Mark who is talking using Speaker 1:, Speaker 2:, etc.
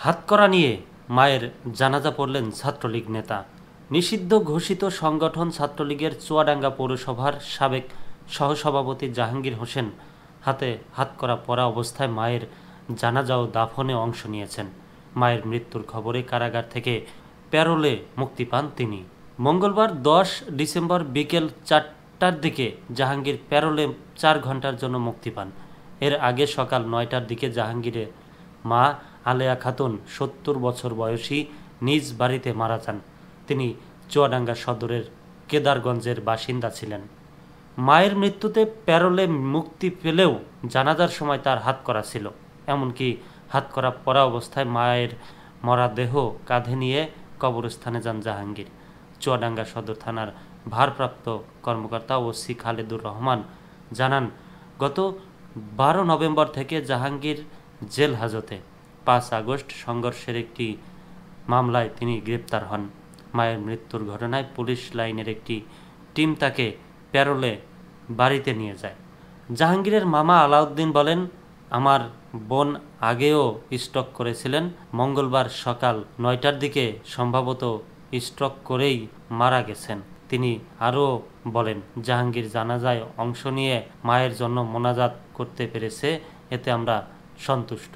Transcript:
Speaker 1: হাতকড়া নিয়ে মায়ের জানাজা পড়লেন ছাত্রলীগ নেতা। নিষিদ্ধ ঘোষিত সংগঠন ছাত্রলীগের চুয়াডাঙ্গা পৌরসভার সাবেক সহসভাপতি জাহাঙ্গীর হোসেন হাতে হাতকড়া পরা অবস্থায় মায়ের জানাজা ও দাফনে অংশ নিয়েছেন। মায়ের মৃত্যুর খবরে কারাগার থেকে প্যারোলে মুক্তি পান তিনি। মঙ্গলবার 10 ডিসেম্বর বিকেল 4টার দিকে জাহাঙ্গীর প্যারোলে 4 ঘন্টার জন্য মুক্তি পান। এর আগে সকাল 9টার দিকে জাহাঙ্গীরের মা আলেয়া খাতুন 70 বছর বয়সী নিজ বাড়িতে মারা যান। তিনি চুয়াডাঙ্গা সদরের কেদারগঞ্জের বাসিন্দা ছিলেন। মায়ের মৃত্যুতে প্যারোলে মুক্তি পেলেও জানাজার সময় তার হাতকড়া ছিল। এমনকি হাতকড়া পরা অবস্থায় মায়ের মরা দেহ কাঁধে নিয়ে কবরস্থানে যান জাহাঙ্গীর। চুয়াডাঙ্গা সদর থানার ভারপ্রাপ্ত কর্মকর্তা ওসি খালেদুর রহমান জানান, গত 12 নভেম্বর থেকে জাহাঙ্গীর জেল হাজতে। 5 আগস্ট সংঘর্ষের একটি মামলায় তিনি গ্রেপ্তার হন। মায়ের মৃত্যুর ঘটনায় পুলিশ লাইনের একটি টিম তাকে প্যারোলে বাড়িতে নিয়ে যায়। জাহাঙ্গীরের মামা আলাউদ্দিন বলেন, আমার বোন আগেও স্ট্রোক করেছিলেন। মঙ্গলবার সকাল 9টার দিকে সম্ভবত স্ট্রোক করেই মারা গেছেন। তিনি আরও বলেন, জাহাঙ্গীর জানাজায় অংশ নিয়ে মায়ের জন্য মোনাজাত করতে পেরেছে, এতে আমরা সন্তুষ্ট।